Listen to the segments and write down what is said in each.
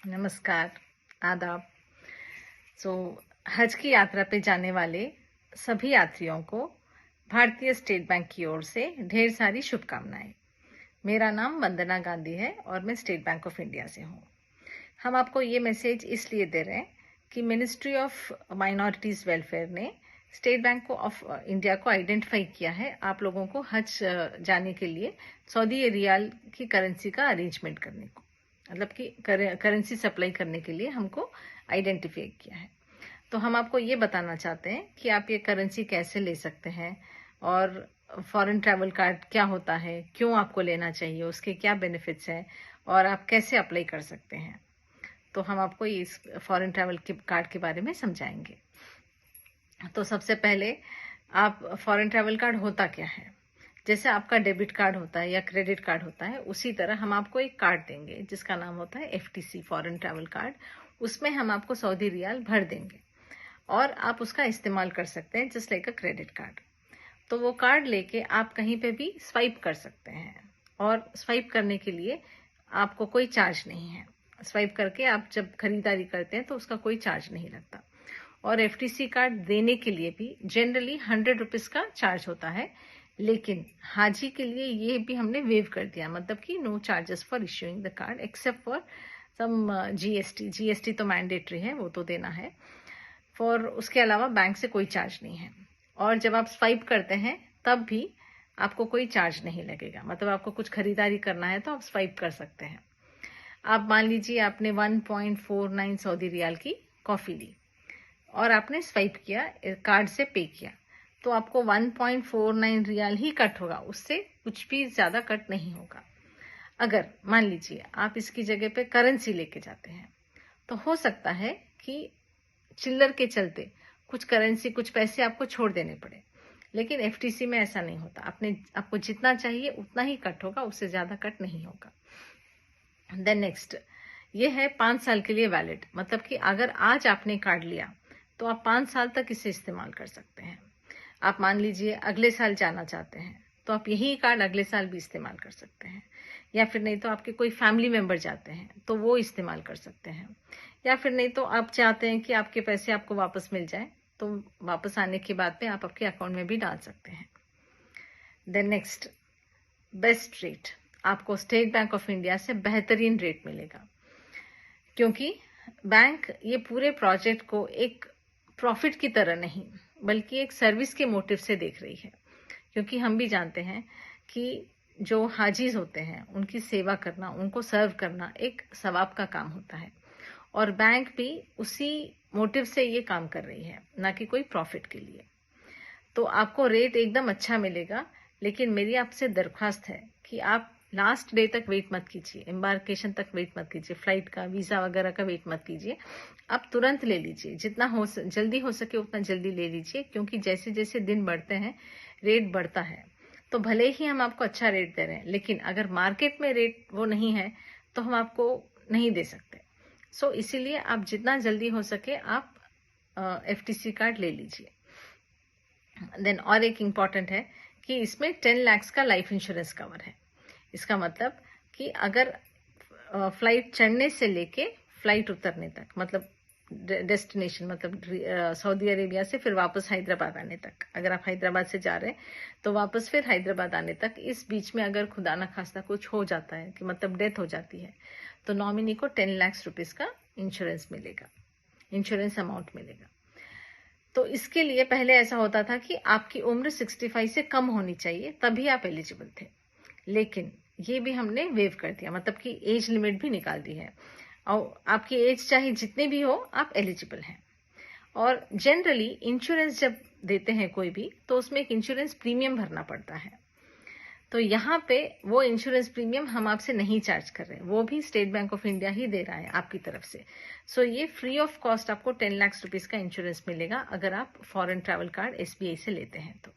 नमस्कार, आदाब। सो हज की यात्रा पे जाने वाले सभी यात्रियों को भारतीय स्टेट बैंक की ओर से ढेर सारी शुभकामनाएं। मेरा नाम वंदना गांधी है और मैं स्टेट बैंक ऑफ इंडिया से हूँ। हम आपको ये मैसेज इसलिए दे रहे हैं कि मिनिस्ट्री ऑफ माइनॉरिटीज़ वेलफेयर ने स्टेट बैंक ऑफ इंडिया को आइडेंटिफाई किया है आप लोगों को हज जाने के लिए सऊदी रियाल की करेंसी का अरेंजमेंट करने को, मतलब कि करेंसी सप्लाई करने के लिए हमको आइडेंटिफाई किया है। तो हम आपको ये बताना चाहते हैं कि आप ये करेंसी कैसे ले सकते हैं और फॉरेन ट्रैवल कार्ड क्या होता है, क्यों आपको लेना चाहिए, उसके क्या बेनिफिट्स हैं और आप कैसे अप्लाई कर सकते हैं। तो हम आपको इस फॉरेन ट्रैवल के कार्ड के बारे में समझाएंगे। तो सबसे पहले आप फॉरेन ट्रैवल कार्ड होता क्या है, जैसे आपका डेबिट कार्ड होता है या क्रेडिट कार्ड होता है, उसी तरह हम आपको एक कार्ड देंगे जिसका नाम होता है FTC फॉरेन ट्रैवल कार्ड। उसमें हम आपको सऊदी रियाल भर देंगे और आप उसका इस्तेमाल कर सकते हैं just like a credit card. तो वो कार्ड लेके आप कहीं पे भी स्वाइप कर सकते हैं और स्वाइप करने के लिए आपको कोई चार्ज नहीं है। स्वाइप करके आप जब खरीदारी करते हैं तो उसका कोई चार्ज नहीं लगता। और FTC कार्ड देने के लिए भी जनरली 100 रुपीज़ का चार्ज होता है, लेकिन हाजी के लिए ये भी हमने वेव कर दिया, मतलब कि no charges for issuing the card except for some GST तो मैंडेटरी है, वो तो देना है। फॉर उसके अलावा बैंक से कोई चार्ज नहीं है। और जब आप स्वाइप करते हैं तब भी आपको कोई चार्ज नहीं लगेगा, मतलब आपको कुछ खरीदारी करना है तो आप स्वाइप कर सकते हैं। आप मान लीजिए आपने 1.49 सऊदी रियाल की कॉफ़ी ली और आपने स्वाइप किया, कार्ड से पे किया, तो आपको 1.49 रियाल ही कट होगा, उससे कुछ भी ज़्यादा कट नहीं होगा। अगर मान लीजिए आप इसकी जगह पे करेंसी लेके जाते हैं तो हो सकता है कि चिल्लर के चलते कुछ करेंसी, कुछ पैसे आपको छोड़ देने पड़े, लेकिन FTC में ऐसा नहीं होता। आपको जितना चाहिए उतना ही कट होगा, उससे ज़्यादा कट नहीं होगा। देन नेक्स्ट, ये है 5 साल के लिए वैलिड, मतलब कि अगर आज आपने कार्ड लिया तो आप 5 साल तक इसे इस्तेमाल कर सकते हैं। आप मान लीजिए अगले साल जाना चाहते हैं तो आप यही कार्ड अगले साल भी इस्तेमाल कर सकते हैं, या फिर नहीं तो आपके कोई फैमिली मेंबर जाते हैं तो वो इस्तेमाल कर सकते हैं, या फिर नहीं तो आप चाहते हैं कि आपके पैसे आपको वापस मिल जाए तो वापस आने के बाद में आप आपके अकाउंट में भी डाल सकते हैं। देन नेक्स्ट, बेस्ट रेट, आपको स्टेट बैंक ऑफ इंडिया से बेहतरीन रेट मिलेगा, क्योंकि बैंक ये पूरे प्रोजेक्ट को एक प्रॉफिट की तरह नहीं बल्कि एक सर्विस के मोटिव से देख रही है। क्योंकि हम भी जानते हैं कि जो हाजीज होते हैं उनकी सेवा करना, उनको सर्व करना एक सवाब का काम होता है, और बैंक भी उसी मोटिव से ये काम कर रही है, ना कि कोई प्रॉफिट के लिए। तो आपको रेट एकदम अच्छा मिलेगा, लेकिन मेरी आपसे दरख्वास्त है कि आप लास्ट डे तक वेट मत कीजिए, एम्बार्केशन तक वेट मत कीजिए, फ्लाइट का वीज़ा वगैरह का वेट मत कीजिए। आप तुरंत ले लीजिए, जितना जल्दी हो सके उतना जल्दी ले लीजिए, क्योंकि जैसे जैसे दिन बढ़ते हैं रेट बढ़ता है। तो भले ही हम आपको अच्छा रेट दे रहे हैं, लेकिन अगर मार्केट में रेट वो नहीं है तो हम आपको नहीं दे सकते। सो इसीलिए आप जितना जल्दी हो सके आप FTC कार्ड ले लीजिए। देन और एक इम्पॉर्टेंट है कि इसमें 10 लाख का लाइफ इंश्योरेंस कवर है। इसका मतलब कि अगर फ्लाइट चढ़ने से लेके फ्लाइट उतरने तक, मतलब डेस्टिनेशन, मतलब सऊदी अरेबिया से फिर वापस हैदराबाद आने तक, अगर आप हैदराबाद से जा रहे हैं तो वापस फिर हैदराबाद आने तक, इस बीच में अगर खुदा न खास्ता कुछ हो जाता है कि मतलब डेथ हो जाती है, तो नॉमिनी को 10 लाख रुपीज़ का इंश्योरेंस मिलेगा, इंश्योरेंस अमाउंट मिलेगा। तो इसके लिए पहले ऐसा होता था कि आपकी उम्र 65 से कम होनी चाहिए तभी आप एलिजिबल थे, लेकिन ये भी हमने वेव कर दिया, मतलब कि एज लिमिट भी निकाल दी है, और आपकी एज चाहे जितनी भी हो आप एलिजिबल हैं। और जनरली इंश्योरेंस जब देते हैं कोई भी, तो उसमें एक इंश्योरेंस प्रीमियम भरना पड़ता है। तो यहाँ पे वो इंश्योरेंस प्रीमियम हम आपसे नहीं चार्ज कर रहे हैं, वो भी स्टेट बैंक ऑफ इंडिया ही दे रहा है आपकी तरफ से। सो ये फ्री ऑफ कॉस्ट आपको 10 लाख रुपीज़ का इंश्योरेंस मिलेगा अगर आप फॉरेन ट्रैवल कार्ड SBI से लेते हैं तो।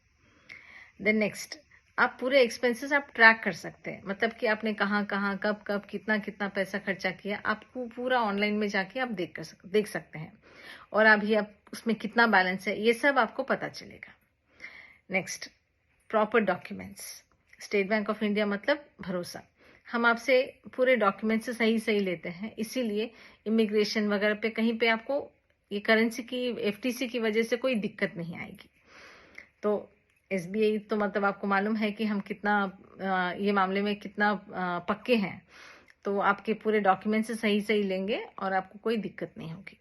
देन नेक्स्ट, आप पूरे एक्सपेंसेस आप ट्रैक कर सकते हैं, मतलब कि आपने कहाँ कहाँ कब कब कितना कितना पैसा खर्चा किया, आपको पूरा ऑनलाइन में जाके आप देख सकते हैं, और अभी आप उसमें कितना बैलेंस है ये सब आपको पता चलेगा। Next, proper documents. State bank of India मतलब भरोसा, हम आपसे पूरे डॉक्यूमेंट से सही लेते हैं, इसीलिए इमिग्रेशन वगैरह पे कहीं पे आपको ये करेंसी की एफटीसी की वजह से कोई दिक्कत नहीं आएगी। तो एसबीआई तो मतलब आपको मालूम है कि हम कितना ये मामले में कितना पक्के हैं, तो आपके पूरे डॉक्यूमेंट से सही लेंगे और आपको कोई दिक्कत नहीं होगी।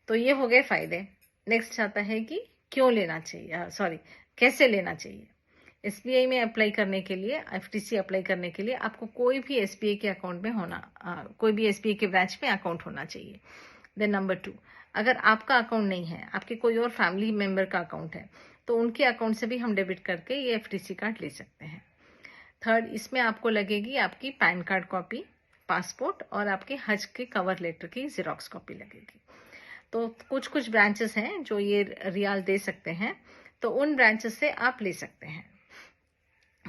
तो ये हो गए फायदे। नेक्स्ट आता है कि क्यों लेना चाहिए, कैसे लेना चाहिए। एसबीआई में अप्लाई करने के लिए, एफटीसी अप्लाई करने के लिए आपको कोई भी एसबीआई के अकाउंट में कोई भी एसबीआई के ब्रांच में अकाउंट होना चाहिए। देन नंबर 2, अगर आपका अकाउंट नहीं है, आपके कोई और फैमिली मेंबर का अकाउंट है, तो उनके अकाउंट से भी हम डेबिट करके ये एफटीसी कार्ड ले सकते हैं। थर्ड, इसमें आपको लगेगी आपकी पैन कार्ड कॉपी, पासपोर्ट और आपके हज के कवर लेटर की जेरोक्स कॉपी लगेगी। तो कुछ ब्रांचेस हैं जो ये रियाल दे सकते हैं, तो उन ब्रांचेस से आप ले सकते हैं।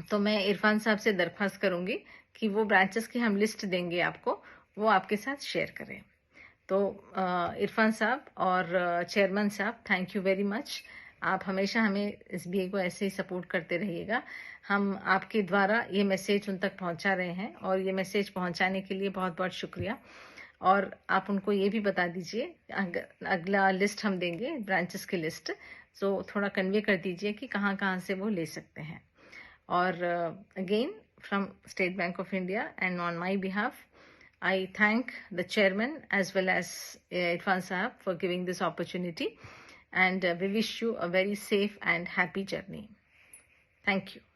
तो मैं इरफान साहब से दरख्वास्त करूंगी कि वो ब्रांचेस की हम लिस्ट देंगे आपको, वो आपके साथ शेयर करें। तो इरफान साहब और चेयरमैन साहब, थैंक यू वेरी मच। आप हमेशा हमें एसबीआई को ऐसे ही सपोर्ट करते रहिएगा। हम आपके द्वारा ये मैसेज उन तक पहुंचा रहे हैं और ये मैसेज पहुंचाने के लिए बहुत बहुत शुक्रिया। और आप उनको ये भी बता दीजिए, अगला लिस्ट हम देंगे ब्रांचेस की लिस्ट, तो थोड़ा कन्वे कर दीजिए कि कहाँ से वो ले सकते हैं। और again, from State Bank of India and on my behalf, I thank the chairman as well as Irfan Sahab for giving this opportunity, and we wish you a very safe and happy journey. Thank you.